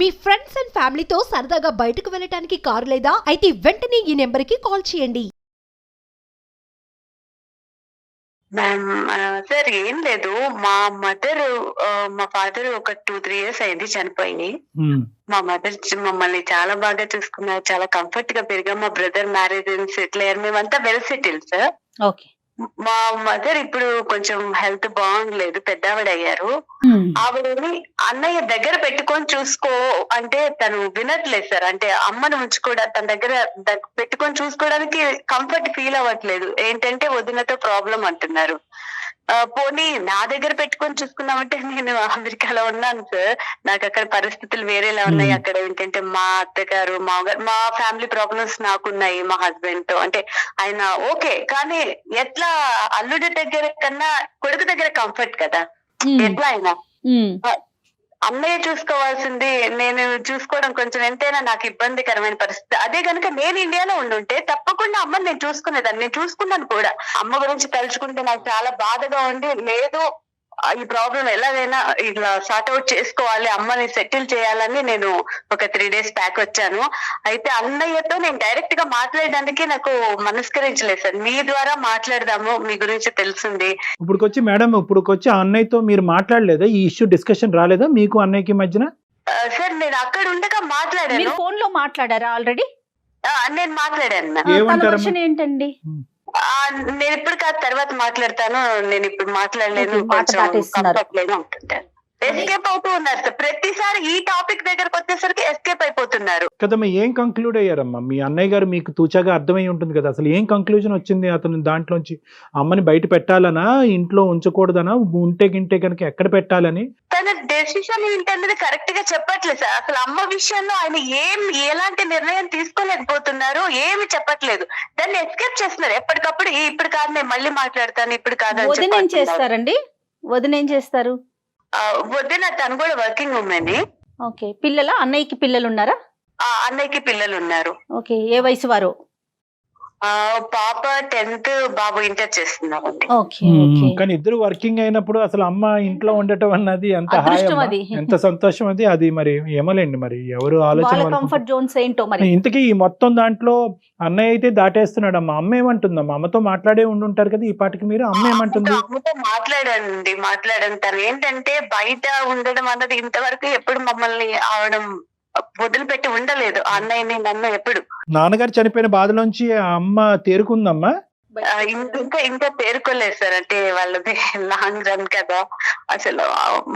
Me friends and ఫ్యామిలీతో సరదాగా బయటకు వెళ్ళటానికి కారు లేదా అయితే వెంటనే ఈ నెంబర్కి కాల్ చేయండి. మ్యామ్ సార్ ఏం లేదు. మా మదర్ మా ఫాదర్ ఒక 2-3 years అయింది చనిపోయి. మా మదర్ మమ్మల్ని చాలా బాగా చూసుకున్నారు, చాలా కంఫర్ట్ గా పెరిగాం. మా బ్రదర్ మ్యారేజ్ సెటిల్ అయ్యారు, మేమంతా వెల్ సెటిల్ సార్. ఓకే. మా మదర్ ఇప్పుడు కొంచెం హెల్త్ బాగుండలేదు, పెద్దవాడు అయ్యారు. ఆవిడని అన్నయ్య దగ్గర పెట్టుకొని చూసుకో అంటే తను వినట్లేదు సార్. అంటే అమ్మను ఉంచుకోవడానికి తన దగ్గర పెట్టుకొని చూసుకోవడానికి కంఫర్ట్ ఫీల్ అవ్వట్లేదు. ఏంటంటే వదినతో ప్రాబ్లం అంటున్నారు. పోనీ నా దగ్గర పెట్టుకొని చూసుకున్నామంటే నేను అమెరికాలో ఉన్నాను సార్, నాకు అక్కడ పరిస్థితులు వేరేలా ఉన్నాయి. అక్కడ ఏంటంటే మా అత్తగారు మామగారు, మా ఫ్యామిలీ ప్రాబ్లమ్స్ నాకున్నాయి మా హస్బెండ్ తో. అంటే ఆయన ఓకే, కానీ ఎట్లా అల్లుడి దగ్గర కన్నా కొడుకు దగ్గర కంఫర్ట్ కదా, ఎట్లా అయినా అన్నయ్య చూసుకోవాల్సింది నేను చూసుకోవడం కొంచెం ఎంతైనా నాకు ఇబ్బందికరమైన పరిస్థితి. అదే కనుక నేను ఇండియాలో ఉండుంటే తప్పకుండా అమ్మని నేను చూసుకునేదాన్ని, నేను చూసుకున్నాను కూడా. అమ్మ గురించి తలుచుకుంటే నాకు చాలా బాధగా ఉండి, లేదు ఈ ప్రాబ్లం ఎలాగైనా ఇట్లా సార్ట్ అవుట్ చేసుకోవాలి, అమ్మని సెటిల్ చేయాలని నేను ఒక 3 days బ్యాక్ వచ్చాను. అయితే అన్నయ్యతో నేను డైరెక్ట్ గా మాట్లాడడానికి నాకు మనస్కరించలేదు సార్. మీ ద్వారా మాట్లాడదాము, మీ గురించి తెలిసింది. ఇప్పుడుకొచ్చి మేడం, ఇప్పుడుకొచ్చి అన్నయ్యతో మీరు మాట్లాడలేదా? ఈ ఇష్యూ డిస్కషన్ రాలేదా మీకు అన్నయ్యకి మధ్యన? సార్ నేను అక్కడ ఉండగా మాట్లాడాను. ఫోన్ లో మాట్లాడారా ఆల్రెడీ? నేను మాట్లాడాను. తన వర్షన్ ఏంటండి? నేను ఇప్పుడు కాదు, తర్వాత మాట్లాడతాను, నేను ఇప్పుడు మాట్లాడలేను, కొంచెం కంఫర్ట్ లేదు అంటుంటాను. ఎస్కేప్ అవుతూ ఉన్నారు సార్. ప్రతిసారి ఈ టాపిక్ దగ్గరకు వచ్చేసరికి ఎస్కేప్ అయిపోతున్నారు కదమ్మా. ఏం కంక్లూడ్ అయ్యారమ్మా మీ అన్నయ్య గారు? మీకు తూచాగా అర్థమై ఉంటుంది కదా, అసలు ఏం కంక్లూజన్ వచ్చింది అతను దాంట్లోంచి? అమ్మని బయట పెట్టాలనా, ఇంట్లో ఉంచకూడదనా, ఉంటే గింటే కనుక ఎక్కడ పెట్టాలని? తన డెసిషన్ ఏంటన్నది కరెక్ట్ గా చెప్పట్లేదు సార్. అసలు అమ్మ విషయంలో ఆయన ఎలాంటి నిర్ణయం తీసుకోలేకపోతున్నారు, ఏమి చెప్పట్లేదు. దాన్ని ఎస్కేప్ చేస్తున్నారు ఎప్పటికప్పుడు. ఇప్పుడు కాదు, నేను మళ్ళీ మాట్లాడతాను, ఇప్పుడు కాదు. వదిన ఏం చేస్తారండి? వదిన ఏం చేస్తారు? వదిన తను కూడా వర్కింగ్ ఉమెన్. ఓకే. పిల్లల అన్నయ్యకి పిల్లలు ఉన్నారా? అన్నయ్యకి పిల్లలు ఉన్నారు. ఓకే. ఏ వయసు వారు? పాప 10th, బాబు ఇంటర్ చేస్తున్నారండి. కానీ ఇద్దరు వర్కింగ్ అయినప్పుడు అసలు అమ్మ ఇంట్లో ఉండటం అన్నది ఎంత హాయి, ఎంత సంతోషం అది. అది మరి ఏమలేండి, మరి ఎవరు ఆలోచన కంఫర్ట్ జోన్స్ ఏంటో మరి. ఇంతకీ ఈ మొత్తం దాంట్లో అన్నయ్య అయితే దాటేస్తున్నాడు. అమ్మ ఏమంటుందమ్మా? అమ్మతో మాట్లాడే ఉండుంటారు కదా ఈ పాటికి మీరు. అమ్మ ఏమంటుంది? అమ్మతో మాట్లాడాను. తను ఏంటంటే బయట ఉండడం అన్నది ఇంతవరకు ఎప్పుడు మమ్మల్ని ఆవడం వదిలిపెట్టి ఉండలేదు, అన్నయ్యని నన్ను ఎప్పుడు. నాన్నగారు చనిపోయిన బాధలోంచి అమ్మ తేరుకుందమ్మా? ఇంకా తేరుకోలేదు సార్. అంటే వాళ్ళది లాంగ్ రన్ కదా. అసలు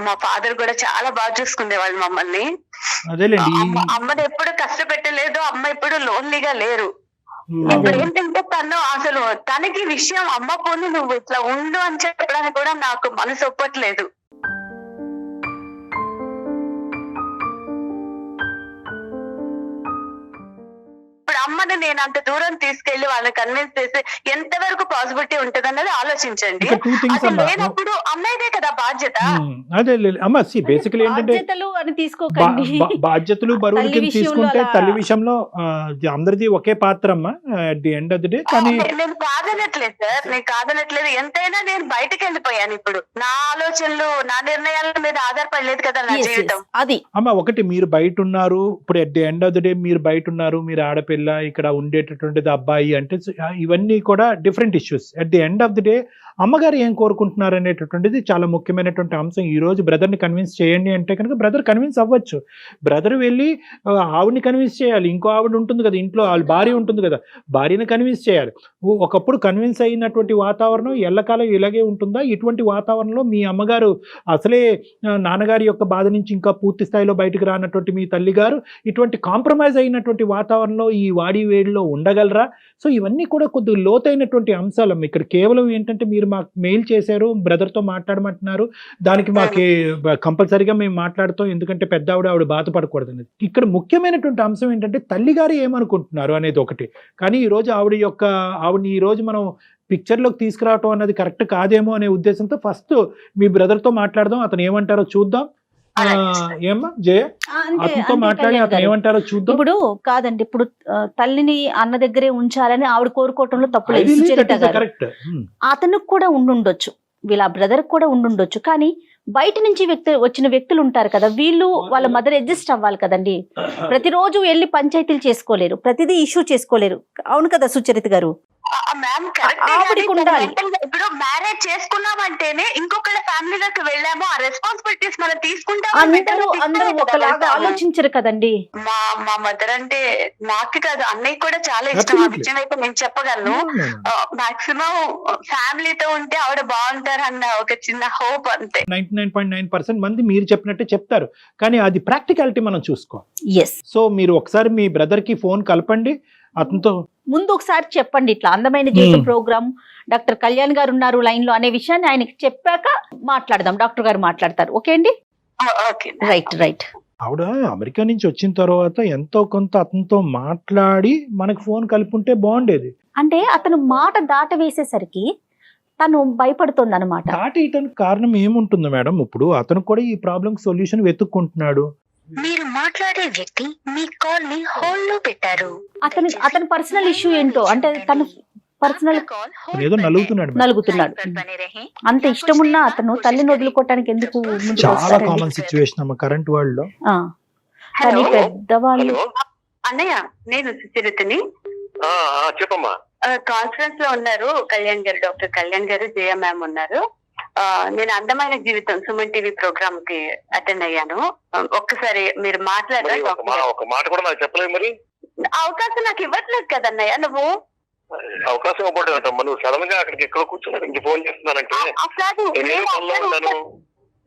మా ఫాదర్ కూడా చాలా బాగా చూసుకునే వాళ్ళు మమ్మల్ని. అమ్మని ఎప్పుడు కష్టపెట్టలేదు, అమ్మ ఎప్పుడు లోన్లీగా లేరు. ఇప్పుడు ఏంటంటే తను అసలు తనకి విషయం అమ్మ పోనీ నువ్వు ఇట్లా ఉండు అని చెప్పడానికి కూడా నాకు మనసు ఒప్పట్లేదు. అమ్మని నేను అంత దూరం తీసుకెళ్లి వాళ్ళని కన్విన్స్ చేసి ఎంతవరకు పాసిబిలిటీ ఉంటది అన్నది ఆలోచించండి. లేనప్పుడు అన్నయ్యదే కదా బాధ్యత. అదే అమ్మ, బేసికలీ ఏంటంటే బాధ్యతలు బరువులు కింద తీసుకుంటే తల్లి విషయంలో అందరిది ఒకే పాత్ర అమ్మా at the end of the day. కానీ నేను కాదనట్లేదు సార్, నేను కాదనట్లేదు. ఎంతైనా నేను బయటకు వెళ్ళిపోయాను. ఇప్పుడు నా ఆలోచనలు, నా నిర్ణయాల మీద ఆధారపడలేదు కదా నా జీవితం. అది అమ్మ, ఒకటి మీరు బయట ఉన్నారు, ఇప్పుడు at the end of the day మీరు బయట ఉన్నారు, మీరు ఆడపిల్ల, ఇక్కడ ఉండేటటువంటిది అబ్బాయి, అంటే ఇవన్నీ కూడా different issues. At the end of the day అమ్మగారు ఏం కోరుకుంటున్నారు అనేటటువంటిది చాలా ముఖ్యమైనటువంటి అంశం. ఈ రోజు బ్రదర్ని కన్విన్స్ చేయండి అంటే కనుక బ్రదర్ కన్విన్స్ అవ్వచ్చు. బ్రదర్ వెళ్ళి ఆవిడని కన్విన్స్ చేయాలి. ఇంకో ఆవిడ ఉంటుంది కదా ఇంట్లో, వాళ్ళ భార్య ఉంటుంది కదా, భార్యని కన్విన్స్ చేయాలి. ఒకప్పుడు కన్విన్స్ అయినటువంటి వాతావరణం ఎల్లకాలం ఇలాగే ఉంటుందా? ఇటువంటి వాతావరణంలో మీ అమ్మగారు అసలే నాన్నగారి యొక్క బాధ నుంచి ఇంకా పూర్తి స్థాయిలో బయటకు రానటువంటి మీ తల్లిగారు ఇటువంటి కాంప్రమైజ్ అయినటువంటి వాతావరణంలో ఈ వాడి వేడిలో ఉండగలరా? సో ఇవన్నీ కూడా కొద్దిగా లోతైనటువంటి అంశాలు. ఇక్కడ కేవలం ఏంటంటే మీరు మాకు మెయిల్ చేశారు, బ్రదర్తో మాట్లాడమంటున్నారు, దానికి మాకు కంపల్సరీగా మేము మాట్లాడతాం, ఎందుకంటే పెద్ద ఆవిడ బాధపడకూడదు అనేది. ఇక్కడ ముఖ్యమైనటువంటి అంశం ఏంటంటే తల్లిగారు ఏమనుకుంటున్నారు అనేది ఒకటి. కానీ ఈరోజు ఆవిడని ఈరోజు మనం పిక్చర్లోకి తీసుకురావటం అన్నది కరెక్ట్ కాదేమో అనే ఉద్దేశంతో ఫస్ట్ మీ బ్రదర్తో మాట్లాడదాం, అతను ఏమంటారో చూద్దాం. ఏమ్మా జయ, అతనితో మాట్లాడి అతను ఏమంటారో చూద్దాం. ఇప్పుడు కాదండి, ఇప్పుడు తల్లిని అన్న దగ్గరే ఉంచాలని ఆవిడ కోరుకోవటంలో తప్పులేదు. అతనికి కూడా ఉండుండొచ్చు, వీళ్ళ బ్రదర్ కూడా ఉండుండొచ్చు. కానీ బయట నుంచి వచ్చిన వ్యక్తులు ఉంటారు కదా, వీళ్ళు వాళ్ళ మదర్ అడ్జస్ట్ అవ్వాలి కదండి. ప్రతిరోజు వెళ్ళి పంచాయతీలు చేసుకోలేరు, ప్రతిదీ ఇష్యూ చేసుకోలేరు. అవును కదా సుచరిత గారు? మ్యామ్ ఆవిడకి ఉండాలి. ఇప్పుడు మ్యారేజ్ చేసుకున్నామంటేనే ఇంకొకళ్ళ ఫ్యామిలీలోకి వెళ్ళాము, ఆ రెస్పాన్సిబిలిటీస్ మనం తీసుకుంటాం. అందరూ ఒకలాగా ఆలోచించరు కదండి. మా మదర్ అంటే నాకు కాదు అన్నయ్య కూడా చాలా ఇష్టం. ఆ విషయం అయితే నేను చెప్పగలను. మాక్సిమం ఫ్యామిలీతో ఉంటే ఆవిడ బాగుంటారు అన్న ఒక చిన్న హోప్ అంతే. 99.9% మంది మీరు చెప్పినట్టే చెప్తారు, కానీ అది ప్రాక్టికాలిటీ మనం చూసుకోవాలి. ఎస్. సో మీరు ఒకసారి మీ బ్రదర్ కి ఫోన్ కలపండి, అతనితో ముందు ఒకసారి చెప్పండి ఇట్లా అందమైన జీవితం ప్రోగ్రామ్ డాక్టర్ కళ్యాణ్ గారు ఉన్నారు లైన్ లో అనే విషయాన్ని ఆయనకి చెప్పాక మాట్లాడదాం. డాక్టర్ గారు మాట్లాడతారు. ఓకే అండి? రైట్. ఆవిడ అమెరికా నుంచి వచ్చిన తర్వాత ఎంతో కొంత అతనితో మాట్లాడి మనకు ఫోన్ కలుపుంటే బాగుండేది. అంటే అతను మాట దాట వేసేసరికి తను భయపడుతుంది అనమాట. దాటేయటానికి కారణం ఏముంటుంది మేడం? ఇప్పుడు అతను కూడా ఈ ప్రాబ్లం సొల్యూషన్ వెతుక్కుంటున్నాడు. మీరు మాట్లాడే వ్యక్తి మీ కాల్ ని హోల్డ్ లో పెట్టారు. అతని పర్సనల్ ఇష్యూ ఏంటో, అంటే తను పర్సనల్ ఏదో నలుగుతున్నాడు. అంత ఇష్టమున్నా అతను తల్లిని వదులుకోవటానికి ఎందుకు చాలా కామన్ సిచ్యువేషన్ అమ్మ కరెంట్ వరల్డ్ లో. కానీ పెద్దవాళ్ళు. అన్నయ్య నేను సుచరితని. చెప్పమ్మా. కాన్ఫరెన్స్ లో ఉన్నారు కళ్యాణ్ గారు, డాక్టర్ కళ్యాణ్ గారు, జయ మ్యామ్ ఉన్నారు. నేను అందమైన జీవితం సుమన్ టీవీ ప్రోగ్రామ్ కి అటెండ్ అయ్యాను. ఒక్కసారి మీరు మాట్లాడారు. ఒక మాట కూడా నాకు చెప్పలేదు. మరి అవకాశం నాకు ఇవ్వట్లేదు కదన్నయ్య నువ్వు. అవకాశం ఇవ్వబోతుందమ్మా, నువ్వు సడన్ గా అక్కడికి ఎక్కడ కూర్చున్నా ఇంక ఫోన్ చేస్తున్నానంటే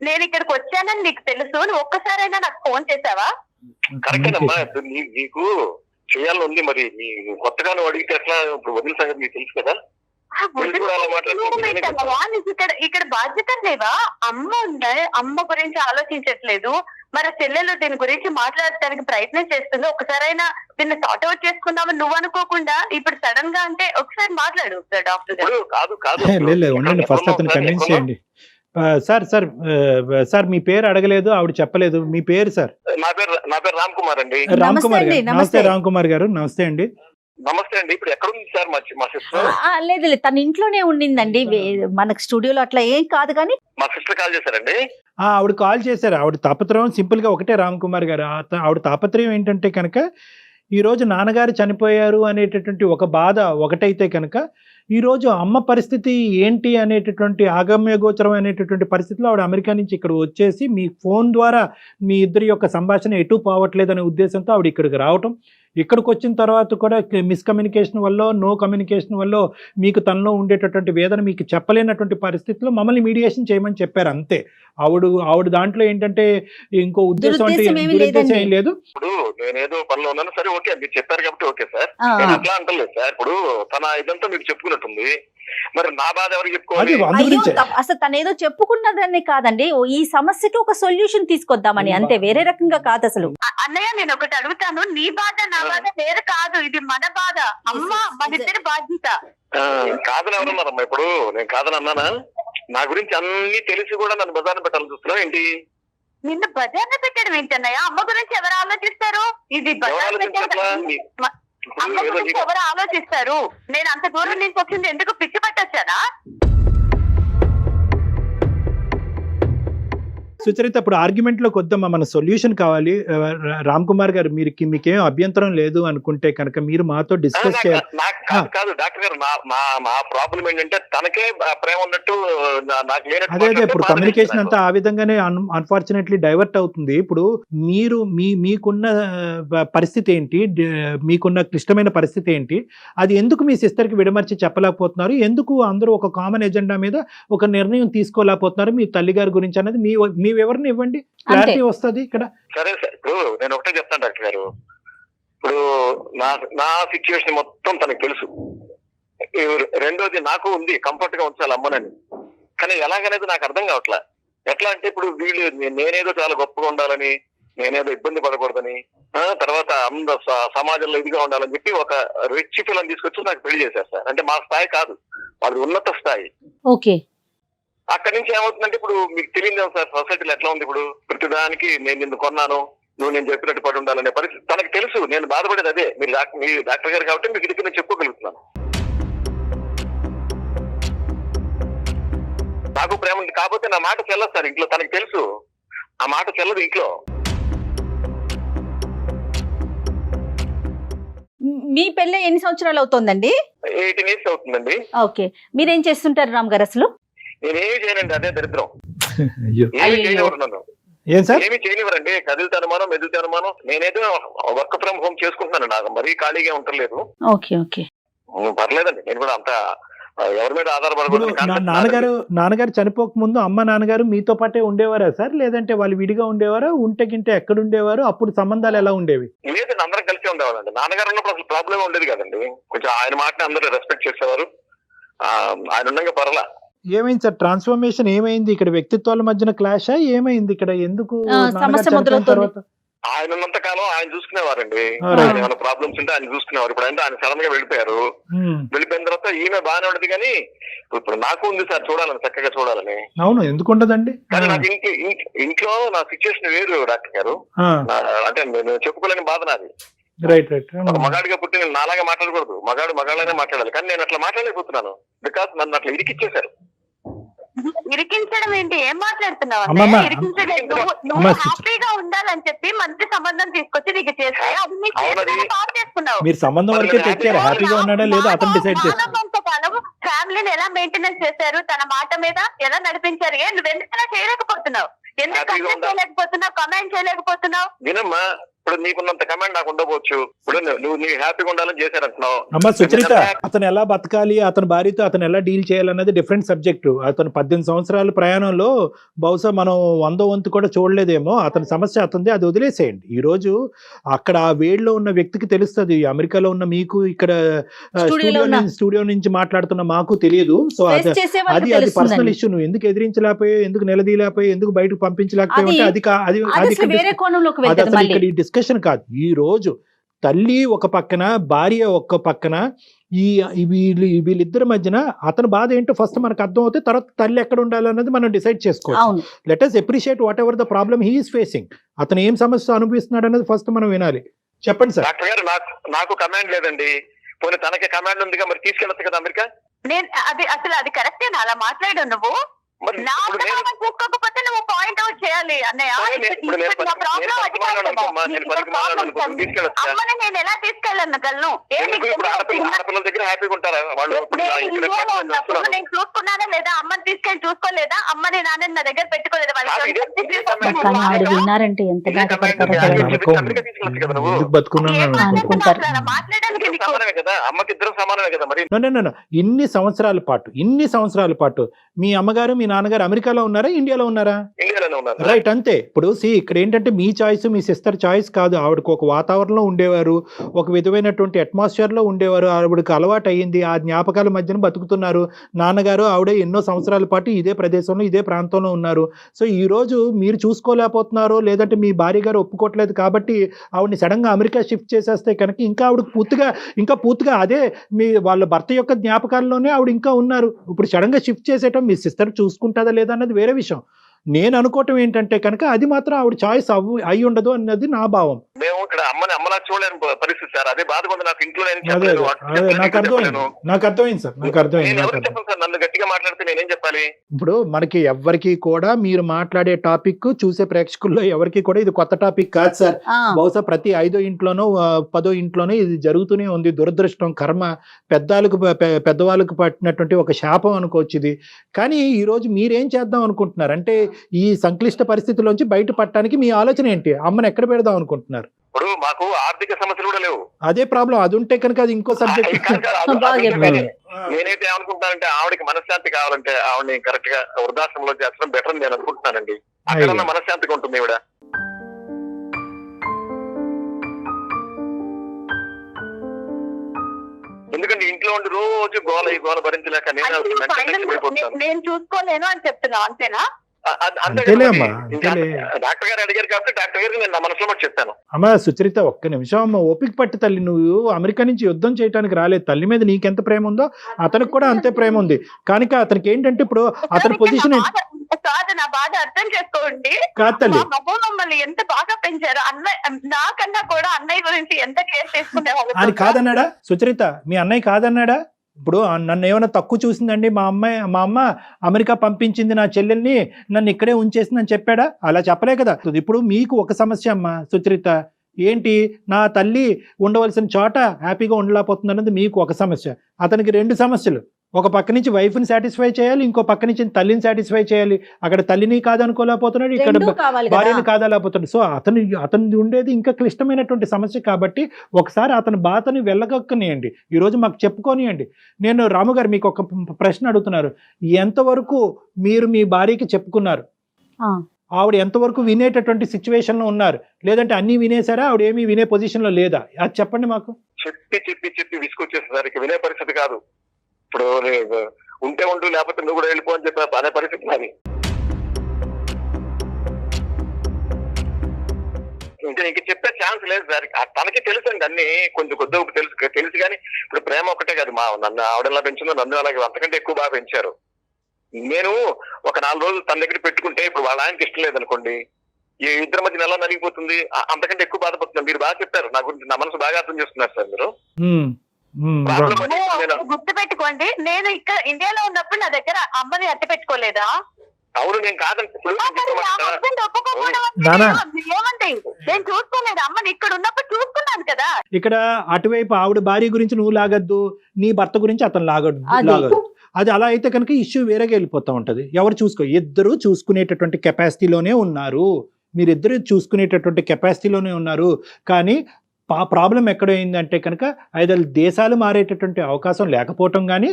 నేను ఇక్కడికి వచ్చానని నీకు తెలుసు. నువ్వు ఒక్కసారైనా నాకు ఫోన్ చేసావా? కరెక్టేనమ్మా. నీకు చేయాలని ఉంది, మరి కొత్తగా నువ్వు అడిగితే ఎట్లా? ఇప్పుడు వదిన సంగతి నీకు తెలుసు కదా. ఇక్కడ బాధ్యత లేవా? అమ్మ ఉందా? అమ్మ గురించి ఆలోచించట్లేదు. మరి చెల్లెలు దీని గురించి మాట్లాడటానికి ప్రయత్నం చేస్తుంది. ఒకసారైనా దీన్ని సార్ట్ అవుట్ చేసుకుందామని నువ్వు అనుకోకుండా ఇప్పుడు సడన్ గా అంటే ఒకసారి మాట్లాడు డాక్టర్ గారు. ఫస్ట్ అతను కన్విన్స్ చేయండి. సార్ మీ పేరు అడగలేదు, ఆవిడ చెప్పలేదు. మీ పేరు సార్? నా పేరు రామ్ కుమార్ అండి. రామ్ కుమార్ గారు నమస్తే. రామ్ కుమార్ గారు నమస్తే అండి. నమస్తే అండి. ఇప్పుడు ఎక్కడ ఉంది సార్ మా సిస్టర్? లేదు తన ఇంట్లోనే ఉండిందండి. మనకు స్టూడియోలో అట్లా ఏం కాదు. కానీ మా సిస్టర్ కాల్ చేశారండి. ఆవిడ కాల్ చేశారు. ఆవిడ తాపత్రయం సింపుల్ గా ఒకటే రామ్ కుమార్ గారు. ఆవిడ తాపత్రయం ఏంటంటే కనుక ఈ రోజు నాన్నగారు చనిపోయారు అనేటటువంటి ఒక బాధ ఒకటైతే కనుక ఈ రోజు అమ్మ పరిస్థితి ఏంటి అనేటటువంటి ఆగమ్య గోచరం అనేటటువంటి పరిస్థితిలో ఆవిడ అమెరికా నుంచి ఇక్కడ వచ్చేసి మీ ఫోన్ ద్వారా మీ ఇద్దరి యొక్క సంభాషణ ఎటు పోవట్లేదు అనే ఉద్దేశంతో ఆవిడ ఇక్కడికి రావటం. ఇక్కడికి వచ్చిన తర్వాత కూడా మిస్కమ్యూనికేషన్ వల్ల, నో కమ్యూనికేషన్ వల్ల మీకు తనలో ఉండేటటువంటి వేదన మీకు చెప్పలేనటువంటి పరిస్థితిలో మమ్మల్ని మీడియేషన్ చేయమని చెప్పారు అంతే. ఆవిడ దాంట్లో ఏంటంటే ఇంకో ఉద్దేశం అంటే దురుద్దేశం ఏం లేదు. ఇప్పుడు నేనేదో పనిలో ఉన్నాను, సరే ఓకే మీరు చెప్పారు కాబట్టి ఓకే సార్, నేను అట్లా అంటలేదు సార్. ఇప్పుడు తన ఇదంతా మీకు చెప్పుకున్నట్టుంది, మరి నా బాధ ఎవరికి చెప్పుకోవాలి? అసలు తను ఏదో చెప్పుకున్నదని కాదండి, ఈ సమస్యకి ఒక సొల్యూషన్ తీసుకొద్దామని అంతే, వేరే రకంగా కాదు అసలు. అన్నయ్య నేను ఒకటి అడుగుతాను, నీ బాధ నా బాధ వేరు కాదు, ఇది మన బాధ. అమ్మ మన ఇద్దరి బాధ్యత. కాదని ఎవరన్నారమ్మా? ఇప్పుడు నేను కాదని అన్నానా? నా గురించి అన్ని తెలిసి కూడా నన్ను బజార్ని పెట్టాలని చూస్తున్నావు ఏంటి? నిన్ను బజార్ని పెట్టడం ఏంటన్నయ్య? అమ్మ గురించి ఎవరు ఆలోచిస్తారు? ఇది బజార్ అమ్మ గురించి ఎవరు ఆలోచిస్తారు? నేను అంత దూరం నుంచి వచ్చింది ఎందుకు? పిచ్చి పట్టొచ్చానా? సుచరిత, ఇప్పుడు ఆర్గ్యుమెంట్ లోకి వద్దామా, మన సొల్యూషన్ కావాలి. రామ్ కుమార్ గారు మీకేం అభ్యంతరం లేదు అనుకుంటే కనుక మీరు మాతో డిస్కస్ చేయాలి. కాదు డాక్టర్ గారు, నా ప్రాబ్లం ఏంటంటే తనకే ప్రేమ ఉన్నట్టు నాకు లేనట్టు. అదే ఇప్పుడు కమ్యూనికేషన్ అంతా ఆ విధంగానే అన్ఫార్చునేట్లీ డైవర్ట్ అవుతుంది. ఇప్పుడు మీరు మీకున్న పరిస్థితి ఏంటి, మీకున్న క్లిష్టమైన పరిస్థితి ఏంటి, అది ఎందుకు మీ సిస్టర్ కి విడమర్చి చెప్పలేకపోతున్నారు? ఎందుకు అందరూ ఒక కామన్ ఎజెండా మీద ఒక నిర్ణయం తీసుకోలేకపోతున్నారు మీ తల్లి గారి గురించి అనేది మీ వివరణ ఇవ్వండి, క్లారిటీ వస్తుంది ఇక్కడ. సరే సార్, ఇప్పుడు నేను ఒకటే చెప్తాను డాక్టర్ గారు. ఇప్పుడు నా సిచ్యువేషన్ మొత్తం తనకు తెలుసు. రెండోది నాకు ఉంది, కంఫర్ట్ గా ఉంచాలి అమ్మనని. కానీ ఎలాగనేది నాకు అర్థం కావట్లా. ఎట్లా అంటే ఇప్పుడు వీళ్ళు నేనేదో చాలా గొప్పగా ఉండాలని, నేనేదో ఇబ్బంది పడకూడదని, తర్వాత సమాజంలో ఇదిగా ఉండాలని చెప్పి ఒక రిచ్ పిల్లని తీసుకొచ్చి నాకు పెళ్లి చేశారు సార్. అంటే మా స్థాయి కాదు, వాళ్ళది ఉన్నత స్థాయి. ఓకే. అక్కడి నుంచి ఏమవుతుందంటే ఇప్పుడు మీకు తెలియదు సార్ సొసైటీలో ఎట్లా ఉంది. ఇప్పుడు ప్రతిదానికి నేను నిన్ను కొన్నాను, నువ్వు నేను చెప్పినట్టు పడి ఉండాలనే పరిస్థితి తనకు తెలుసు. నేను బాధపడేది అదే. మీరు డాక్టర్ గారు కాబట్టి మీకు దగ్గర నేను చెప్పుకోగలుగుతున్నాను. నాకు ప్రేమ ఉంది, కాకపోతే నా మాట చెల్లదు సార్ ఇంట్లో, తనకు తెలుసు ఆ మాట చెల్లదు ఇంట్లో. మీ పెళ్ళి ఎన్ని సంవత్సరాలు అవుతోందండి? 18 years అవుతుందండి. ఓకే, మీరేం చేస్తుంటారు రామ్ గారు అసలు? నేనేమి చేయనండి, అదే దరిద్రం. అయ్యో. ఏమి చేయనివ్వరు నన్ను, ఏం సార్? ఏమి చేయనివ్వరండి. కదిలితే మెదులుతాను. నేనేదో వర్క్ ఫ్రమ్ హోమ్ చేసుకుంటున్నాను, నాకు మరీ ఖాళీగా ఉండలేదు. ఓకే ఓకే, పర్లేదండి, నేను కూడా అంత ఎవరి మీద ఇప్పుడు ఆధారపడకూడదు. నాన్నగారు చనిపోక ముందు అమ్మ నాన్నగారు మీతో పాటే ఉండేవారా సార్, లేదంటే వాళ్ళు విడిగా ఉండేవారా? ఉంటే గింటే ఎక్కడ ఉండేవారు? అప్పుడు సంబంధాలు ఎలా ఉండేవి? లేదండి, అందరం కలిసి ఉండేవాళ్ళండి. నాన్నగారు ఉన్నప్పుడు అసలు ప్రాబ్లం ఉండేది కదండి. కొంచెం ఆయన మాటని అందరూ రెస్పెక్ట్ చేసేవారు. ఆయన ఉండగా పర్లా. ఏమైంది సార్ ట్రాన్స్ఫర్మేషన్? ఏమైంది ఇక్కడ? వ్యక్తిత్వాల మధ్యన క్లాషా? ఏమైంది ఇక్కడ? ఎందుకు సమస్య నాన్నగారు చనిపోయిన మొదలవుతుంది. తర్వాత? ఆయన ఉన్నంత కాలం ఆయన చూసుకునేవారండి. Right. ఆయన ఏమైనా ప్రాబ్లమ్స్ ఉంటే ఆయన చూసుకునేవారు. ఇప్పుడు అంటే ఆయన సడన్ గా వెళ్ళిపోయారు. వెళ్ళిపోయిన తర్వాత ఈమె బాగానే ఉండదు, కానీ ఇప్పుడు నాకు ఉంది సార్ చూడాలని, చక్కగా చూడాలని. అవును, ఎందుకు ఉండదండి? కానీ నాకు ఇంట్లో నా సిచ్యువేషన్ వేరు డాక్టర్ గారు. అంటే నేను చెప్పుకోలేని బాధ నాది. Right right. ఒక మగాడిగా పుట్టి నేను నాలాగా మాట్లాడకూడదు, మగాళ్ళనే మాట్లాడాలి. కానీ నేను అట్లా మాట్లాడలేకపోతున్నాను, బికాస్ నన్ను అట్లా ఇరికిచ్చేశారు. ఇరికించడం ఏంటి? ఏం మాట్లాడుతున్నావు? అమ్మమ్మ. ఇరికించలేదు. అమ్మ, నువ్వు హ్యాపీగా ఉండాలని చెప్పి మంచి సంబంధం తీసుకొచ్చి నీకు చేస్తాయి, అది నీకు అవునది. పాస్ చేసుకున్నావు. మీరు సంబంధం వరకే తెచ్చారు, హ్యాపీగా ఉన్నాడా లేదా అతను డిసైడ్ చేస్తారు. కాలం ఫ్యామిలీని ఎలా మెయింటెనెన్స్ చేశారు, తన మాట మీద ఎలా నడిపించారు? నువ్వు ఎందుకు ఇలా చేయలేకపోతున్నావు? ఎందుకు హ్యాపీగా కమెంట్ చేయలేకపోతున్నావు? కమెంట్ చేయలేకపోతున్నావు? వినమ్మా, ఇప్పుడు నీకున్నంత కమాండ్ నాకు ఉండవచ్చు. ఇప్పుడు నువ్వు హ్యాపీగా ఉండాలని చేశారంటున్నావు. అమ్మ సుచరిత, అతను ఎలా బతకాలి, అతని భార్యతో అతను ఎలా డీల్ చేయాలన్నది డిఫరెంట్ సబ్జెక్టు. అతను 18 సంవత్సరాల ప్రయాణంలో బహుశా మనం 100వ వంతు కూడా చూడలేదేమో. అతని సమస్య అతనిది, అది వదిలేసేయండి. ఈ రోజు అక్కడ ఆ వేడిలో ఉన్న వ్యక్తికి తెలుస్తుంది. అమెరికాలో ఉన్న మీకు, ఇక్కడ స్టూడియో నుంచి మాట్లాడుతున్న మాకు తెలియదు. సో అది పర్సనల్ ఇష్యూ. నువ్వు ఎందుకు ఎదిరించలేకపోయావు, ఎందుకు నిలదీయలేకపోయావు, ఎందుకు బయటకు పంపించలేకపోయావు అంటే అది డిస్కషన్ కాదు. ఈ రోజు తల్లి ఒక పక్కన, భార్య ఒక పక్కన, వీళ్ళిద్దరి మధ్యన అతని బాధ ఏంటో ఫస్ట్ మనకు అర్థం అవుతుంది. తర్వాత తల్లి ఎక్కడ ఉండాలన్నది మనం డిసైడ్ చేసుకోవాలి. Let us appreciate what ever the problem he is facing. అతను ఏం సమస్య అనుభవిస్తున్నాడు అనేది ఫస్ట్ మనం వినాలి. చెప్పండి సార్. డాక్టర్ గారు, నాకు కమాండ్ లేదండి. పోనీ తనకి కమాండ్ ఉందిగా, మరి తీసుకెళ్ళచ్చు కదా అమెరికా. నేను అది కరెక్టేనా అలా మాట్లాడు? నువ్వు నా చూసుకోకపోతే నువ్వు పాయింట్ అవుట్ చేయాలి అన్నయ్య. అమ్మని నేను ఎలా తీసుకెళ్ళగలను? ఆడపిల్లల దగ్గర హ్యాపీగా ఉంటారా వాళ్ళు? నేను చూసుకున్నానా లేదా? అమ్మని తీసుకెళ్ళి చూసుకోలేదా? అమ్మని నాన్నని నా దగ్గర పెట్టుకోలేదా? విన్నారంటే ఎంత మాట్లాడడానికి సమానమే కదా, అమ్మకి ఇద్దరు సమానమే కదా. మరి ఇన్ని సంవత్సరాల పాటు మీ అమ్మగారు మీ నాన్నగారు అమెరికాలో ఉన్నారా, ఇండియాలో ఉన్నారా? ఇండియాలోనే ఉన్నారు. రైట్, అంతే. ఇప్పుడు ఇక్కడ ఏంటంటే మీ చాయిస్, మీ సిస్టర్ చాయిస్ కాదు. ఆవిడకు ఒక వాతావరణంలో ఉండేవారు, ఒక విధమైనటువంటి అట్మాస్ఫియర్ లో ఉండేవారు. ఆవిడకి అలవాటు అయ్యింది, ఆ జ్ఞాపకాల మధ్యన బతుకుతున్నారు. నాన్నగారు ఆవిడ ఎన్నో సంవత్సరాల పాటు ఇదే ప్రదేశంలో, ఇదే ప్రాంతంలో ఉన్నారు. సో ఈ రోజు మీరు చూసుకోలేకపోతున్నారో, లేదంటే మీ భార్య గారు ఒప్పుకోవట్లేదు కాబట్టి ఆవిడని సడన్ గా అమెరికా షిఫ్ట్ చేసేస్తే కనుక ఇంకా ఆవిడకి పూర్తిగా అదే వాళ్ళ భర్త యొక్క జ్ఞాపకాల్లోనే ఆవిడ ఇంకా ఉన్నారు. ఇప్పుడు సడన్ గా షిఫ్ట్ చేసేయటం మీ సిస్టర్ చూసుకుంటుందా లేదా అన్నది వేరే విషయం. నేను అనుకోవటం ఏంటంటే కనుక అది మాత్రం ఆవిడ చాయిస్ అయి ఉండదు అన్నది నా భావం. మేము ఇక్కడ అమ్మలా చూడలేని పరిస్థితి సార్. అదే బాధ ఉంది నాకు. ఇంట్లో నాకు అర్థమైంది సార్, నాకు అర్థమైంది. నన్ను గట్టిగా మాట్లాడితే నేనేం చెప్పాలి? ఇప్పుడు మనకి ఎవరికి కూడా మీరు మాట్లాడే టాపిక్ చూసే ప్రేక్షకుల్లో ఎవరికి కూడా ఇది కొత్త టాపిక్ కాదు సార్. బహుశా ప్రతి 5వ ఇంట్లోనో 10వ ఇంట్లోనో ఇది జరుగుతూనే ఉంది. దురదృష్టం, కర్మ, పెద్దవాళ్ళకు పట్టినటువంటి ఒక శాపం అనుకోవచ్చు ఇది. కానీ ఈ రోజు మీరేం చేద్దాం అనుకుంటున్నారు అంటే, ఈ సంక్లిష్ట పరిస్థితిలోంచి బయటపడటానికి మీ ఆలోచన ఏంటి? అమ్మని ఎక్కడ పెడదాం అనుకుంటున్నారు? ఇప్పుడు మాకు ఆర్థిక సమస్యలు కూడా లేవు. అదే ప్రాబ్లం. అది ఉంటే కనుక అది ఇంకో సబ్జెక్ట్. నేనైతే ఏమనుకుంటున్నానంటే, ఆవిడకి మనశ్శాంతి కావాలంటే ఆవిడని కరెక్ట్ గా వృద్ధాశ్రమంలో చేర్చడం బెటర్ అని నేను అనుకుంటున్నానండి. అక్కడ మనశ్శాంతిగా ఉంటుంది ఈవిడ. ఎందుకంటే ఇంట్లో ఉండి రోజు గోల భరించలేక నేను చూసుకోలేను అని చెప్తున్నావు, అంతేనా? డాక్టర్ గారు అడిగారు కాబట్టి డాక్టర్ గారికి నేను నా మనసులో మాట చెప్పాను. అమ్మ సుచరిత, ఒక్క నిమిషం అమ్మ, ఓపిక పట్టి తల్లి. నువ్వు అమెరికా నుంచి యుద్ధం చేయడానికి రాలేదు. తల్లి మీద నీకెంత ప్రేమ ఉందో అతనికి కూడా అంతే ప్రేమ ఉంది. కనుక అతనికి ఏంటంటే ఇప్పుడు అతని పొజిషన్ కాదు, నా బాధ అర్థం చేసుకోండి. కాదు తల్లి, మమ్మల్ని ఎంత బాగా పెంచారు. అన్నయ్య నాకన్నా కూడా అన్నయ్య గురించి ఎంత కేర్ తీసుకునేవాళ్ళు. అని కాదన్నాడా సుచరిత? మీ అన్నయ్య కాదన్నాడా? ఇప్పుడు నన్ను ఏమైనా తక్కువ చూసిందండి మా అమ్మ అమెరికా పంపించింది నా చెల్లెల్ని, నన్ను ఇక్కడే ఉంచేసిందని చెప్పాడా? అలా చెప్పలే కదా. ఇప్పుడు మీకు ఒక సమస్య అమ్మా సుచరిత, ఏంటి నా తల్లి ఉండవలసిన చోట హ్యాపీగా ఉండలేకపోతుంది అన్నది మీకు ఒక సమస్య. అతనికి 2 సమస్యలు. ఒక పక్క నుంచి వైఫ్ని సాటిస్ఫై చేయాలి, ఇంకో పక్క నుంచి తల్లిని సాటిస్ఫై చేయాలి. అక్కడ తల్లిని కాదనుకోలేకపోతున్నాడు, ఇక్కడ రెండూ కావాలి కదా. భార్యని కాదలేకపోతున్నాడు. సో అతను ఉండేది ఇంకా క్లిష్టమైనటువంటి సమస్య కాబట్టి ఒకసారి అతని బాధని వెళ్ళగక్కనియండి, ఈరోజు మాకు చెప్పుకోనియండి. నేను రాము గారు మీకు ఒక ప్రశ్న అడుగుతున్నారు, ఎంతవరకు మీరు మీ భార్యకి చెప్పుకున్నారు? ఆవిడ ఎంతవరకు వినేటటువంటి సిచ్యువేషన్ లో ఉన్నారు? లేదంటే అన్ని వినేసారా, ఆవిడ ఏమీ వినే పొజిషన్ లో లేదా? అది చెప్పండి మాకు. చెప్పి విసుకొచ్చేసరికి వినే పరిస్థితి కాదు. ఇప్పుడు ఉంటే ఉండు, లేకపోతే నువ్వు కూడా వెళ్ళిపో అని చెప్పి అనే పరిస్థితి నాది. ఇంకా ఇంక చెప్పే ఛాన్స్ లేదు సార్. తనకి తెలుసు అండి అన్ని, కొంచెం కొద్దిగా తెలుసు కానీ ఇప్పుడు ప్రేమ ఒకటే కాదు. నన్ను ఆవిడలా పెంచిందో నన్ను అలాగే అంతకంటే ఎక్కువ బాగా పెంచారు. నేను ఒక 4 రోజులు తన దగ్గర పెట్టుకుంటే ఇప్పుడు వాళ్ళ ఆయనకి ఇష్టం లేదనుకోండి, ఈ ఇద్దరి మధ్య ఎలా నలిగిపోతుంది, అంతకంటే ఎక్కువ బాధపడుతుంది. మీరు బాగా చెప్పారు, నా గురించి నా మనసు బాగా అర్థం చేస్తున్నారు సార్ మీరు. గుర్తు పెట్టుకోండి, నేను ఇక్కడ ఇండియాలో ఉన్నప్పుడు నా దగ్గర అమ్మని అట్ట పెట్టుకోలేదా? అవును, నేను కాదండి. ఏమంటే నేను చూసుకోలేదు, అమ్మని ఇక్కడ ఉన్నప్పుడు చూసుకున్నాను కదా. ఇక్కడ అటువైపు ఆవిడ భార్య గురించి నువ్వు లాగద్దు, నీ భర్త గురించి అతను లాగద్దు. అది అలా అయితే కనుక ఇష్యూ వేరేగా వెళ్ళిపోతూ ఉంటది. ఎవరు ఇద్దరు చూసుకునేటటువంటి కెపాసిటీలోనే ఉన్నారు, మీరిద్దరు చూసుకునేటటువంటి కెపాసిటీలోనే ఉన్నారు. కానీ ప్రాబ్లం ఎక్కడైందంటే కనుక ఐదరు దేశాలు మారేటటువంటి అవకాశం లేకపోవటం, కానీ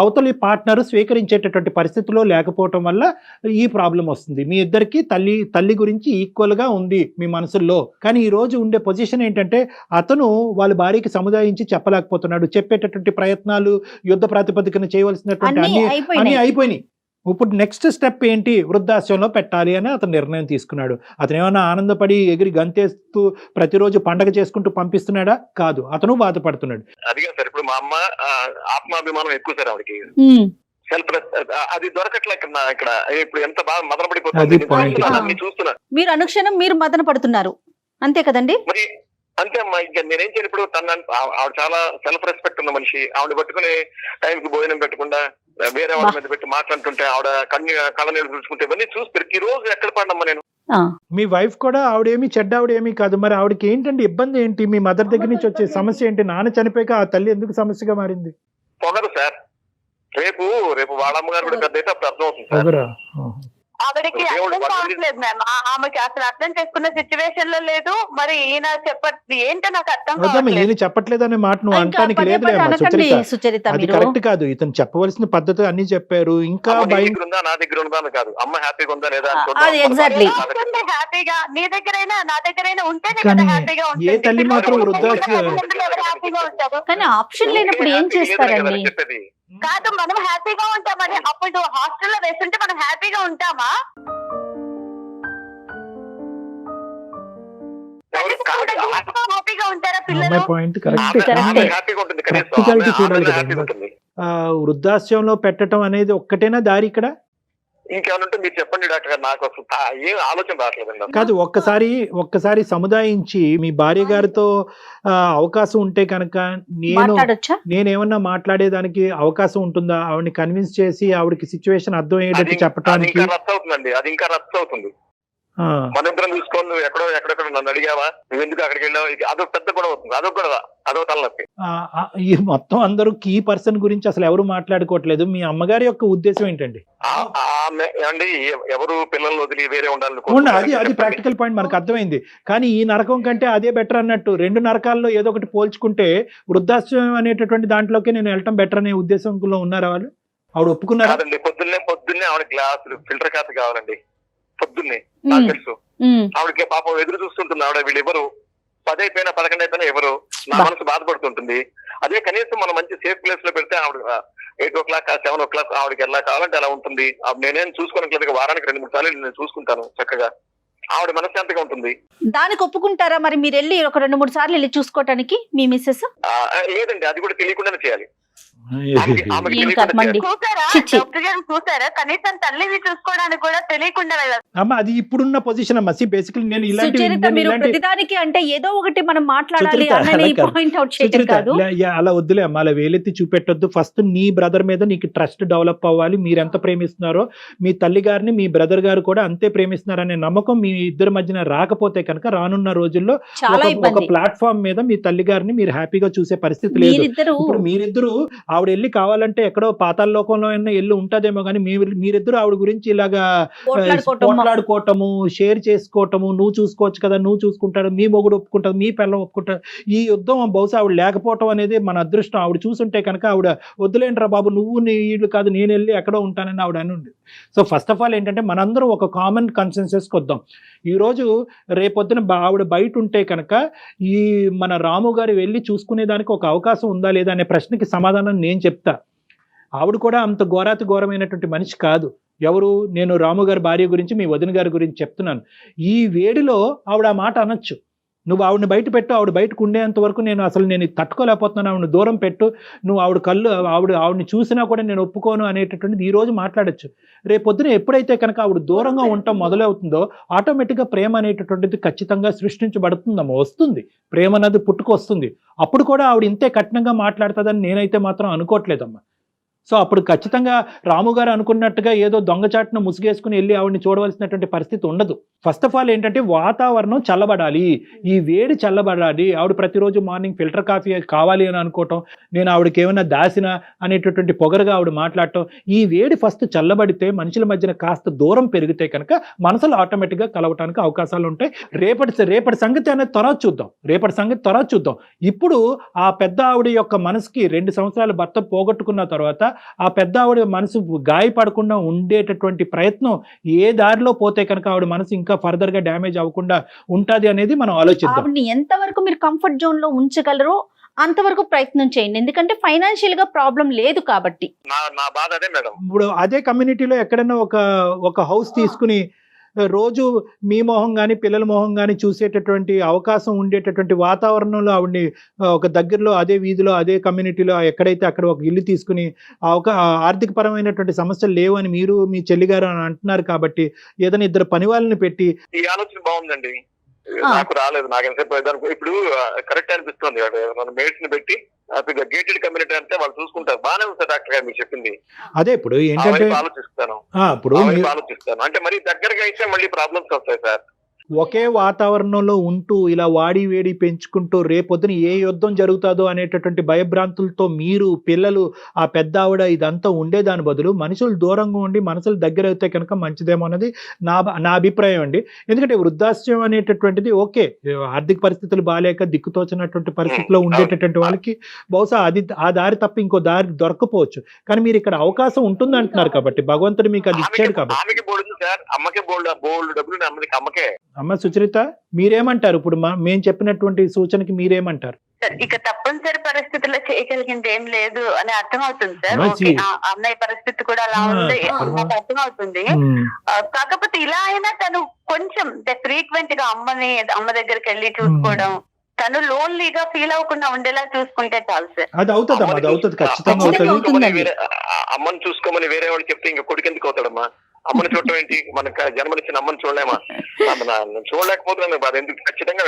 అవతలి పార్ట్నర్ స్వీకరించేటటువంటి పరిస్థితిలో లేకపోవటం వల్ల ఈ ప్రాబ్లం వస్తుంది. మీ ఇద్దరికి తల్లి గురించి ఈక్వల్గా ఉంది మీ మనసుల్లో. కానీ ఈ రోజు ఉండే పొజిషన్ ఏంటంటే అతను వాళ్ళ భార్యకి సముదాయించి చెప్పలేకపోతున్నాడు. చెప్పేటటువంటి ప్రయత్నాలు యుద్ధ ప్రాతిపదికన చేయవలసినటువంటి అన్ని అయిపోయినాయి. ఇప్పుడు నెక్స్ట్ స్టెప్ ఏంటి? వృద్ధాశ్రమంలో పెట్టాలి అని అతను నిర్ణయం తీసుకున్నాడు. అతను ఏమన్నా ఆనందపడి ఎగిరి గంతేస్తూ ప్రతిరోజు పండగ చేసుకుంటూ పంపిస్తున్నాడా? కాదు, అతను బాధపడుతున్నాడు. అదిగా సార్, ఇప్పుడు మా అమ్మ ఆత్మాభిమానం ఎక్కువ సార్ ఆవిడకి. సెల్ఫ్ అది దొరకట్లే ఇక్కడ. ఇప్పుడు ఎంత బాగా మదన పడిపోతుంది చూస్తున్నా. మీరు అనుక్షణం మీరు మదన పడుతున్నారు, అంతే కదండి? మరి అంతే అమ్మా. ఇంకా నేనేం చేయను. ఇప్పుడు ఆవిడ చాలా సెల్ఫ్ రెస్పెక్ట్ ఉన్న మనిషి. ఆవిడ పట్టుకుని టైంకి భోజనం పెట్టకుండా వేరే వాళ్ళ మీద పెట్టి మాట్లాడుతుంటే, ఆవిడ కళ్ళ నీళ్ళు చూసుకుంటే ఇవన్నీ చూసి ప్రతిరోజు ఎక్కడ పడమ్మా నేను. మీ వైఫ్ కూడా ఆవిడేమి చెడ్డ ఆవిడేమీ కాదు. మరి ఆవిడకి ఏంటండి ఇబ్బంది ఏంటి? మీ మదర్ దగ్గర నుంచి వచ్చే సమస్య ఏంటి? నాన్న చనిపోయాక ఆ తల్లి ఎందుకు సమస్యగా మారింది? పొగరు సార్. రేపు వాళ్ళ అమ్మగారు కూడా పెద్ద అయితే అప్పుడు అర్థం అవుతుంది సార్. ఆవిడకి అర్థం కావట్లేదు మ్యామ్, ఆమెకి అసలు అర్థం చేసుకున్న సిచ్యువేషన్ లో లేదు. మరి ఈయన ఏంటో నాకు అర్థం కావట్లేదు. ఈయన చెప్పట్లేదు అనే మాట నువ్వు అంటానికి లేదులే సుచరిత, అది కరెక్ట్ కాదు. ఇతను చెప్పవలసిన పద్ధతి అన్ని చెప్పారు. ఇంకా నా దగ్గర ఉందా కాదు, అమ్మ హ్యాపీగా ఉందా లేదా హ్యాపీగా నీ దగ్గరైనా నా దగ్గరైనా ఉంటేనే కదా హ్యాపీగా ఉంటుంది. ఏ తల్లి మాత్రం వృద్ధాశ్రమం హ్యాపీగా ఉంటారు. కానీ ఆప్షన్ లేనప్పుడు ఏం చేస్తారండి? చెప్పేది కాదు, మనం హ్యాపీగా ఉంటామని అప్పుడు హాస్టల్లో వేస్తుంటే మనం హ్యాపీగా ఉంటామా? హ్యాపీగా ఉంటారా పిల్లలు? వృద్ధాశ్రమంలో పెట్టడం అనేది ఒక్కటేనా దారి ఇక్కడ? ఇంకేమైనా ఉంటే మీరు చెప్పండి డాక్టర్ గారు, నాకు అసలు ఏం ఆలోచన రావట్లేదండి. కాదు, ఒక్కసారి సముదాయించి మీ భార్య గారితో అవకాశం ఉంటే కనుక నేనేమన్నా మాట్లాడేదానికి అవకాశం ఉంటుందా? ఆవిడని కన్విన్స్ చేసి ఆవిడకి సిచ్యువేషన్ అర్థమయ్యేటట్టు చెప్పడానికి. అది ఇంకా రద్దు అవుతుంది. మన ఇద్దరం చూసుకోవాలి. నువ్వు ఎక్కడెక్కడ నన్ను అడిగావా, నువ్వు ఎందుకు అక్కడికి వెళ్ళావు, అదొక పెద్ద గొడవ అవుతుంది. అదో తలనొప్పి. ఈ మొత్తం అందరూ కీ పర్సన్ గురించి అసలు ఎవరు మాట్లాడుకోవట్లేదు. మీ అమ్మగారి యొక్క ఉద్దేశం ఏంటండి? అండి, ఎవరు పిల్లల్ని వదిలి వేరే ఉండాలి. అది ప్రాక్టికల్ పాయింట్ మనకు అర్థమైంది. కానీ ఈ నరకం కంటే అదే బెటర్ అన్నట్టు 2 నరకాల్లో ఏదో ఒకటి పోల్చుకుంటే వృద్ధాశ్రమం అనేటటువంటి దాంట్లోకి నేను వెళ్ళటం బెటర్ అనే ఉద్దేశంలో ఉన్నారా వాళ్ళు? ఆవిడ ఒప్పుకున్నారా? పొద్దున్నే ఆవిడ గ్లాసులు ఫిల్టర్ కాఫీ కావాలండి. పొద్దున్నే నాకు తెలుసు. ఆవిడకి పాపం ఎదురు చూస్తుంటుంది. ఆవిడ వీళ్ళు ఎవరు 10 అయిపోయినా 11 అయిపోయినా ఎవరు, నా మనసు బాధపడుతుంటుంది. అదే కనీసం మనం మంచి సేఫ్ ప్లేస్ లో పెడితే ఆవిడ 8 o'clock 7 o'clock ఆవిడకి ఎలా కావాలంటే అలా ఉంటుంది. నేనేం చూసుకోవట్లేదు. వారానికి 2-3 సార్లు నేను చూసుకుంటాను చక్కగా. ఆవిడ మనశ్శాంతిగా ఉంటుంది. దానికి ఒప్పుకుంటారా మరి? మీరు వెళ్ళి ఒక 2-3 సార్లు వెళ్ళి చూసుకోవటానికి మీ మిస్సెస్? లేదండి, అది కూడా తెలియకుండానే చేయాలి. ఆమెకి ఏం తెలియకుండా కర్మండి. చూసారా చిచ్చి. డాక్టర్ గారు చూసారా కనీసం తల్లిని చూసుకోవడానికి కూడా తెలియకుండా వెళ్ళారు. అమ్మ అది ఇప్పుడున్న పొజిషన్ అమ్మ. బేసికలీ నేను సుచరిత మీరు ఇలాంటి ప్రతిదానికి అంటే ఏదో ఒకటి మనం మాట్లాడాలి సుచరిత, అన్నని అలా కాదు. పాయింట్ అవుట్ చేయడం సుచరిత, కాదు. అలా వద్దులే అమ్మ, అలా వేలెత్తి చూపెట్టొద్దు. ఫస్ట్ నీ బ్రదర్ మీద నీకు ట్రస్ట్ డెవలప్ అవ్వాలి. మీరు ఎంత ప్రేమిస్తున్నారో మీ తల్లి గారిని మీ బ్రదర్ గారు కూడా అంతే ప్రేమిస్తున్నారనే నమ్మకం మీ ఇద్దరి మధ్యన రాకపోతే కనుక రానున్న రోజుల్లో చాలా ఒక ఇబ్బంది. ప్లాట్ఫామ్ మీద మీ తల్లి గారిని మీరు హ్యాపీగా చూసే పరిస్థితి లేదు. మీరిద్దరు ఇప్పుడు మీరిద్దరు ఆవిడ వెళ్ళి కావాలంటే ఎక్కడో పాతాళ లోకంలో అయినా వెళ్ళి ఉంటదేమో కానీ మీరిద్దరు ఆవిడ గురించి ఇలాగా పోట్లాడుకోవటము, షేర్ చేసుకోవటము, నువ్వు చూసుకోవచ్చు కదా, నువ్వు చూసుకుంటాడు, మీ మొగుడు ఒప్పుకుంటాడు, మీ పిల్ల ఒప్పుకుంటాడు, ఈ యుద్ధం బహుశా ఆవిడ లేకపోవటం అనేది మన అదృష్టం. ఆవిడ చూసుంటే కనుక ఆవిడ వద్దులేంట్రా బాబు నువ్వు నీళ్ళు కాదు నేను వెళ్ళి ఎక్కడో ఉంటానని ఆవిడ అని ఉంది. సో ఫస్ట్ ఆఫ్ ఆల్ ఏంటంటే మనందరూ ఒక కామన్ కన్సెన్సస్కి వద్దాం. ఈరోజు రేపొద్దున ఆవిడ బయట ఉంటే కనుక ఈ మన రాము గారు వెళ్ళి చూసుకునే దానికి ఒక అవకాశం ఉందా లేదా అనే ప్రశ్నకి సమాధానం నేను చెప్తా. ఆవిడ కూడా అంత ఘోరాతి ఘోరమైనటువంటి మనిషి కాదు. ఎవరు? నేను రాము గారి భార్య గురించి మీ వదిన గారి గురించి చెప్తున్నాను. ఈ వేడిలో ఆవిడ ఆ మాట అనొచ్చు. నువ్వు ఆవిడని బయట పెట్టు, ఆవిడ బయటకు ఉండేంత వరకు నేను తట్టుకోలేకపోతున్నాను, ఆవిడని దూరం పెట్టు, నువ్వు ఆవిడని చూసినా కూడా నేను ఒప్పుకోను అనేటటువంటిది ఈ రోజు మాట్లాడచ్చు. రేపొద్దున ఎప్పుడైతే కనుక ఆవిడ దూరంగా ఉండటం మొదలవుతుందో ఆటోమేటిక్గా ప్రేమ అనేటటువంటిది ఖచ్చితంగా సృష్టించబడుతుందమ్మా, వస్తుంది. ప్రేమ అన్నది పుట్టుకొస్తుంది. అప్పుడు కూడా ఆవిడ ఇంతే కఠినంగా మాట్లాడుతుందని నేనైతే మాత్రం అనుకోవట్లేదమ్మా. సో అప్పుడు ఖచ్చితంగా రాము గారు అనుకున్నట్టుగా ఏదో దొంగచాటును ముసుగేసుకుని వెళ్ళి ఆవిడని చూడవలసినటువంటి పరిస్థితి ఉండదు. ఫస్ట్ ఆఫ్ ఆల్ ఏంటంటే వాతావరణం చల్లబడాలి, ఈ వేడి చల్లబడాలి. ఆవిడ ప్రతిరోజు మార్నింగ్ ఫిల్టర్ కాఫీ కావాలి అని అనుకోవటం, నేను ఆవిడకి ఏమైనా దాసిన అనేటటువంటి పొగరుగా ఆవిడ మాట్లాడటం, ఈ వేడి ఫస్ట్ చల్లబడితే మనుషుల మధ్యన కాస్త దూరం పెరిగితే కనుక మనసులు ఆటోమేటిక్గా కలవటానికి అవకాశాలు ఉంటాయి. రేపటి సంగతి అనేది తర్వాత చూద్దాం. ఇప్పుడు ఆ పెద్ద ఆవిడ యొక్క మనసుకి 2 సంవత్సరాలు భర్త పోగొట్టుకున్న తర్వాత ఆ పెద్ద ఆవిడ మనసు గాయపడకుండా ఉండేటటువంటి ప్రయత్నం ఏ దారిలో పోతే కనుక ఆవిడ మనసు ఇంకా ఫర్దర్ గా డ్యామేజ్ అవ్వకుండా ఉంటది అనేది మనం ఆలోచిద్దాం. ఆవిడని ఎంతవరకు మీరు కంఫర్ట్ జోన్ లో ఉంచగలరో అంతవరకు ప్రయత్నం చేయండి. ఎందుకంటే ఫైనాన్షియల్ గా ప్రాబ్లం లేదు కాబట్టి. నా బాధ అదే మేడం. ఇప్పుడు అదే కమ్యూనిటీలో ఎక్కడైనా ఒక హౌస్ తీసుకుని రోజు మీ మొహం కానీ పిల్లల మొహం కానీ చూసేటటువంటి అవకాశం ఉండేటటువంటి వాతావరణంలో ఆవిడ్ని ఒక దగ్గరలో అదే వీధిలో అదే కమ్యూనిటీలో ఎక్కడైతే అక్కడ ఒక ఇల్లు తీసుకుని ఆర్థిక పరమైనటువంటి సమస్యలు లేవు అని మీరు మీ చెల్లిగారు అని అంటున్నారు కాబట్టి ఏదైనా 2 పని వాళ్ళని పెట్టి. ఈ ఆలోచన బాగుందండి, నాకు రాలేదు. నాకు ఎంతసేపు ఇప్పుడు కరెక్ట్ అనిపిస్తుంది. మేడ్స్ ని పెట్టి గేటెడ్ కమ్యూనిటీ అంటే వాళ్ళు చూసుకుంటారు. బాగానే ఉంది డాక్టర్ గారు మీరు చెప్పింది. అదే ఇప్పుడు ఏంటంటే ఆలోచిస్తాను అంటే మరి దగ్గరగా అయితే మళ్ళీ ప్రాబ్లమ్స్ వస్తాయి సార్. ఒకే వాతావరణంలో ఉంటూ ఇలా వాడి వేడి పెంచుకుంటూ రేపొద్దున ఏ యుద్ధం జరుగుతుందో అనేటటువంటి భయభ్రాంతులతో మీరు పిల్లలు ఆ పెద్ద ఆవిడ ఇదంతా ఉండేదాని బదులు మనుషులు దూరంగా ఉండి మనసులు దగ్గర అయితే కనుక మంచిదేమో అన్నది నా అభిప్రాయం అండి. ఎందుకంటే వృద్ధాశ్రయం అనేటటువంటిది ఓకే, ఆర్థిక పరిస్థితులు బాగాలేక దిక్కుతోచినటువంటి పరిస్థితిలో ఉండేటటువంటి వాళ్ళకి బహుశా ఆ దారి తప్ప ఇంకో దారి దొరకపోవచ్చు. కానీ మీరు ఇక్కడ అవకాశం ఉంటుంది అంటున్నారు కాబట్టి భగవంతుడు మీకు అది ఇచ్చాడు కాబట్టి. అమ్మ సుచరిత మీరేమంటారు? ఇప్పుడు మేము చెప్పినటువంటి సూచనకి మీరేమంటారు? ఇక తప్పనిసరి పరిస్థితుల్లో చేయగలిగింది ఏం లేదు అని అర్థమవుతుంది సార్. అన్నయ్య పరిస్థితి కూడా అలా ఉంది, నాకు అర్థమవుతుంది. కాకపోతే ఇలా అయినా తను కొంచెం ఫ్రీక్వెంట్ గా అమ్మ దగ్గరికి వెళ్ళి చూసుకోవడం, తను లోన్లీగా ఫీల్ అవ్వకుండా ఉండేలా చూసుకుంటే చాలు సార్. అది అవుతుంది ఖచ్చితంగా అవుతుంది. అమ్మని చూసుకోమని వేరే వాళ్ళు చెప్తే ఇంకా కొడుకు ఎందుకు అవుతాడమ్మా? అమ్మని చూడటం ఏంటి? మనకు జన్మనిచ్చిన అమ్మని చూడలేమా? చూడలేకపోతున్నాను బాధ ఎందుకు? ఖచ్చితంగా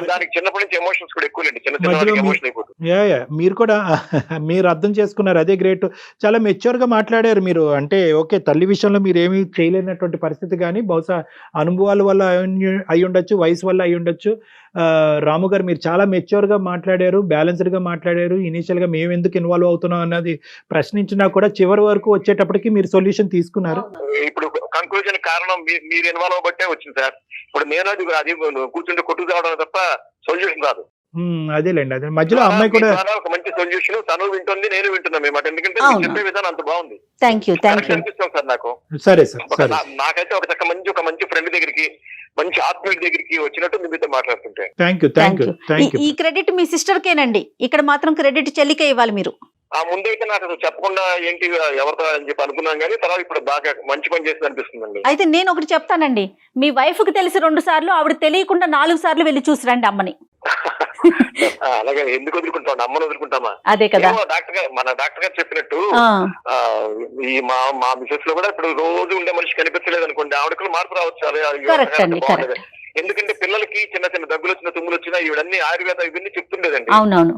దానికి చిన్నప్పటి నుంచి ఎమోషన్స్ కూడా ఎక్కువ చిన్న ఎమోషన్ అయిపోతుంది. మీరు కూడా మీరు అర్థం చేసుకున్నారు, అదే గ్రేట్. చాలా మెచ్యూర్ గా మాట్లాడారు మీరు. అంటే ఓకే, తల్లి విషయంలో మీరు ఏమీ చేయలేనటువంటి పరిస్థితి, కానీ బహుశా అనుభవాల వల్ల అయి ఉండొచ్చు, వయసు వల్ల అయి ఉండొచ్చు. రాము గారు మీరు చాలా మెచ్యూర్ గా మాట్లాడారు, బ్యాలెన్స్డ్ గా మాట్లాడారు. ఇనీషియల్ గా మేము ఎందుకు ఇన్వాల్వ్ అవుతున్నాం అన్నది ప్రశ్నించినా కూడా చివరి వరకు వచ్చేటప్పటికి మీరు సొల్యూషన్ తీసుకున్నారు. ఇప్పుడు కంక్లూజన్ కారణం మీరు ఇన్వాల్వ్ అవ్వబట్టే వచ్చింది సార్. ఇప్పుడు నేను అది కూర్చుంటే కొట్టుకు రావడం తప్ప సొల్యూషన్ రాదు. అదేలేండి, అదే మధ్యలో అమ్మాయి కూడా ఒక మంచి సొల్యూషన్ తను వింటుంది, నేను వింటున్నాం మాట. ఎందుకంటే చెప్పే విధానం అంత బాగుంది. అనిపిస్తాం సార్ నాకు. సరే సార్, నాకైతే ఒక మంచి ఫ్రెండ్ దగ్గరికి, మంచి ఆత్మీయుడి దగ్గరికి వచ్చినట్టు మీతో మాట్లాడుతుంటే. Thank you. ఈ క్రెడిట్ మీ సిస్టర్ కేనండి, ఇక్కడ మాత్రం క్రెడిట్ చెల్లికే ఇవ్వాలి మీరు. ఆ ముందైతే నాకు అసలు చెప్పకుండా ఏంటి ఎవరితో అని చెప్పి అనుకున్నాం, కానీ తర్వాత ఇప్పుడు బాగా మంచి పని చేసి అనిపిస్తుందండి. అయితే నేను ఒకటి చెప్తానండి, మీ వైఫ్ కి తెలిసి 2 సార్లు, ఆవిడ తెలియకుండా 4 సార్లు వెళ్ళి చూసిరండి అమ్మని. అలాగే ఎందుకు వదులుకుంటాం, అమ్మను వదులుకుంటామా? అదే కదా. ఏమో మన డాక్టర్ గారు చెప్పినట్టు ఆ, ఈ మా మిసెస్ లో కూడా ఇప్పుడు రోజు ఉండే మనిషి కనిపించలేదు అనుకోండి, ఆవిడకు మార్పు రావచ్చు. అదే కరెక్ట్ అండి, బాగుండేది. కరెక్ట్. ఎందుకంటే పిల్లలకి చిన్న చిన్న దగ్గులు వచ్చిన తుమ్ములు వచ్చినా ఇవన్నీ ఆయుర్వేద ఇవన్నీ చెప్తుండేదండి. అవునవును.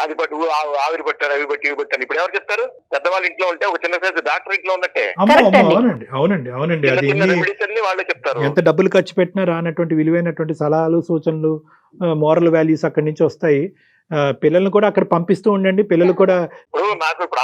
అది పట్టు ఆవిరి పట్టారు, అవి బట్టి ఇవి పట్టారు. ఇప్పుడు ఎవరు చెప్తారు? పెద్దవాళ్ళ ఇంట్లో ఉంటే ఒక చిన్న సైజు డాక్టర్ ఇంట్లో ఉన్నట్టే అమ్మో, Correct అమ్మో, అండి. అవునండి చిన్న అది చిన్న రెమెడీస్ అన్ని వాళ్ళే చెప్తారు. ఎంత డబ్బులు ఖర్చు పెట్టినా రానటువంటి విలువైనటువంటి సలహాలు, సూచనలు, మోరల్ వాల్యూస్ అక్కడి నుంచి వస్తాయి. పిల్లల్ని కూడా అక్కడ పంపిస్తూ ఉండండి. పిల్లలు కూడా ఇప్పుడు నాకు ఇప్పుడు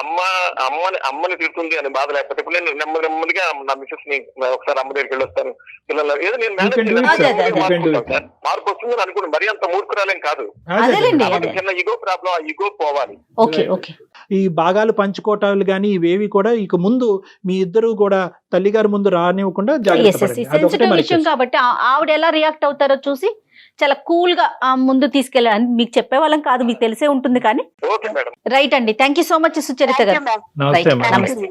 అమ్మని తిడుతుంది అని బాధ లేకపోతే ఇప్పుడు నేను నెమ్మదిగా నా మిసెస్ ని ఒకసారి అమ్మ దగ్గరికి వెళ్ళొస్తాను. పిల్లలు ఏదో నేను You can do it, sir. You can do it. మార్పు వస్తుందని అనుకున్నాను. మరీ అంత మూర్ఖురాలేం కాదు. అదేలేండి. కాబట్టి చిన్న ఈగో ప్రాబ్లం, ఆ ఈగో పోవాలి. Okay okay. ఈ భాగాలు పంచుకోవటాలు కానీ ఇవేవి కూడా ఇక ముందు మీ ఇద్దరు కూడా తల్లిగారి ముందు రానివ్వకుండా జాగ్రత్త పడండి. అదొకటే సెన్సిటివ్ మన విషయం కాబట్టి ఆవిడ ఎలా రియాక్ట్ అవుతారో చూసి చాలా కూల్ గా ముందు తీసుకెళ్ళాలని మీకు చెప్పే వాళ్ళం కాదు, మీకు తెలిసే ఉంటుంది కానీ. Okay madam. రైట్ అండి, thank you so much Sucharita Thank garu. you, ma'am. నమస్తే Right. మేడం. నమస్తే.